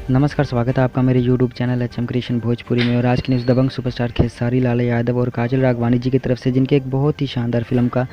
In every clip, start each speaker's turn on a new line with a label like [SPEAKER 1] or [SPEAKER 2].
[SPEAKER 1] नमस्कार, स्वागत है आपका मेरे YouTube channel HM creation Bhojpuri में। और आज की न्यूज़ दबंग सुपरस्टार खेसारी लाल यादव और काजल राघवानी जी की तरफ से, जिनके एक बहुत ही शानदार फिल्म का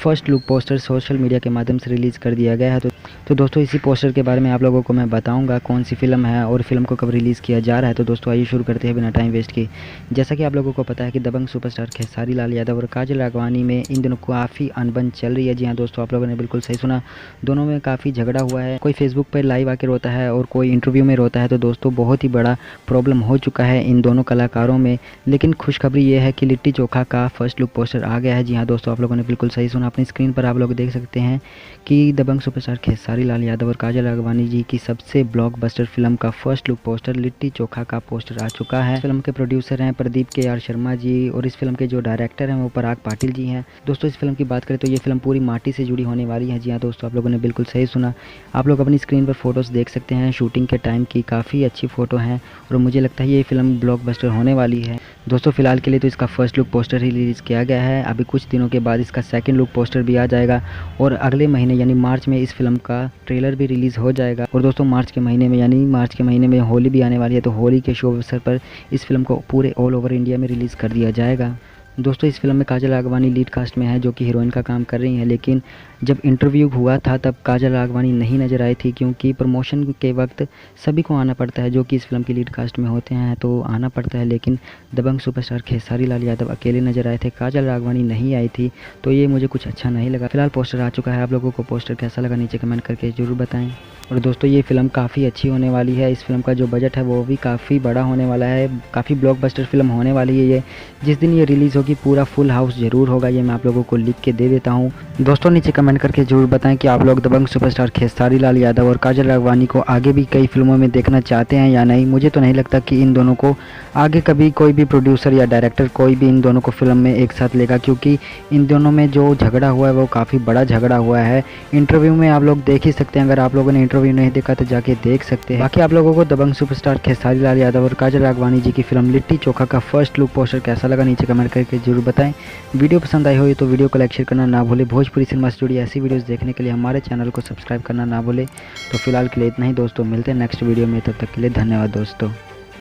[SPEAKER 1] first look poster social media के माध्यम से रिलीज़ कर दिया गया है। तो दोस्तों, इसी पोस्टर के बारे में आप लोगों को मैं बताऊंगा कौन सी फिल्म है और फिल्म को कब रिलीज़ किया जा रहा है। तो दोस्तों, आइए शुरू करते हैं बिना टाइम वेस्ट किए। जैसा कि आप लोगों को पता है कि दबंग सुपरस्टार खेसारी लाल यादव और काजल राघवानी में इन दिनों काफ़ी अनबन चल रही है। जी हाँ दोस्तों, आप लोगों ने बिल्कुल सही सुना, दोनों में काफ़ी झगड़ा हुआ है। कोई फेसबुक पर लाइव आके रोता है और कोई इंटरव्यू में रोता है। तो दोस्तों, बहुत ही बड़ा प्रॉब्लम हो चुका है इन दोनों कलाकारों में। लेकिन खुशखबरी ये है कि लिट्टी चोखा का फर्स्ट लुक पोस्टर आ गया है। जी हाँ दोस्तों, आप लोगों ने बिल्कुल सही सुना। अपनी स्क्रीन पर आप लोग देख सकते हैं कि दबंग सुपरस्टार खेसारी लाल यादव और काजल राघवानी जी की सबसे ब्लॉकबस्टर फिल्म का first look poster litti chokha का पोस्टर आ चुका है। फिल्म के प्रोड्यूसर हैं प्रदीप के आर शर्मा जी और इस फिल्म के जो डायरेक्टर हैं वो पराग पाटिल जी हैं। दोस्तों, इस फिल्म की बात करें तो ये फिल्म पूरी माटी से जुड़ी होने वाली है। जी हाँ दोस्तों, आप लोगों ने बिल्कुल सही सुना। आप लोग अपनी स्क्रीन पर फोटोज़ देख सकते हैं शूटिंग के टाइम की, काफ़ी अच्छी फ़ोटो हैं और मुझे लगता है ये फिल्म ब्लॉकबस्टर होने वाली है। दोस्तों, फिलहाल के लिए तो इसका फर्स्ट लुक पोस्टर ही रिलीज़ किया गया है। अभी कुछ दिनों के बाद इसका सेकंड लुक पोस्टर भी आ जाएगा और अगले महीने यानी मार्च में इस फिल्म का ट्रेलर भी रिलीज़ हो जाएगा। और दोस्तों, मार्च के महीने में होली भी आने वाली है। तो होली के शुभ अवसर पर इस फिल्म को पूरे ऑल ओवर इंडिया में रिलीज़ कर दिया जाएगा। दोस्तों, इस फिल्म में काजल राघवानी लीड कास्ट में है, जो कि हीरोइन का काम कर रही हैं। लेकिन जब इंटरव्यू हुआ था तब काजल राघवानी नहीं नज़र आई थी, क्योंकि प्रमोशन के वक्त सभी को आना पड़ता है जो कि इस फिल्म की लीड कास्ट में होते हैं, तो आना पड़ता है। लेकिन दबंग सुपरस्टार खेसारी लाल यादव अकेले नज़र आए थे, काजल राघवानी नहीं आई थी, तो ये मुझे कुछ अच्छा नहीं लगा। फिलहाल पोस्टर आ चुका है, आप लोगों को पोस्टर कैसा लगा नीचे कमेंट करके ज़रूर बताएं। और दोस्तों, ये फिल्म काफ़ी अच्छी होने वाली है। इस फिल्म का जो बजट है वो भी काफ़ी बड़ा होने वाला है, काफ़ी ब्लॉकबस्टर फिल्म होने वाली है ये। जिस दिन ये रिलीज़ होगी पूरा फुल हाउस ज़रूर होगा, ये मैं आप लोगों को लिख के दे देता हूँ। दोस्तों, नीचे कमेंट करके ज़रूर बताएं कि आप लोग दबंग सुपरस्टार खेसारी लाल यादव और काजल राघवानी को आगे भी कई फिल्मों में देखना चाहते हैं या नहीं। मुझे तो नहीं लगता कि इन दोनों को आगे कभी कोई भी प्रोड्यूसर या डायरेक्टर कोई भी इन दोनों को फिल्म में एक साथ लेगा, क्योंकि इन दोनों में जो झगड़ा हुआ है वो काफ़ी बड़ा झगड़ा हुआ है। इंटरव्यू में आप लोग देख ही सकते हैं, अगर आप लोगों ने इंटरव्यू नहीं देखा तो जाके देख सकते हैं। बाकी आप लोगों को दबंग सुपरस्टार खेसारी लाल यादव और काजल राघवानी जी की फिल्म लिट्टी चोखा का फर्स्ट लुक पोस्टर कैसा लगा नीचे कमेंट करके जरूर बताएं। वीडियो पसंद आई हो तो वीडियो को लाइक शेयर करना ना भूले। भोजपुरी सिनेमा से जुड़ी ऐसी वीडियोस देखने के लिए हमारे चैनल को सब्सक्राइब करना ना भूले। तो फिलहाल के लिए इतना ही दोस्तों, मिलते हैं नेक्स्ट वीडियो में, तब तक के लिए धन्यवाद दोस्तों।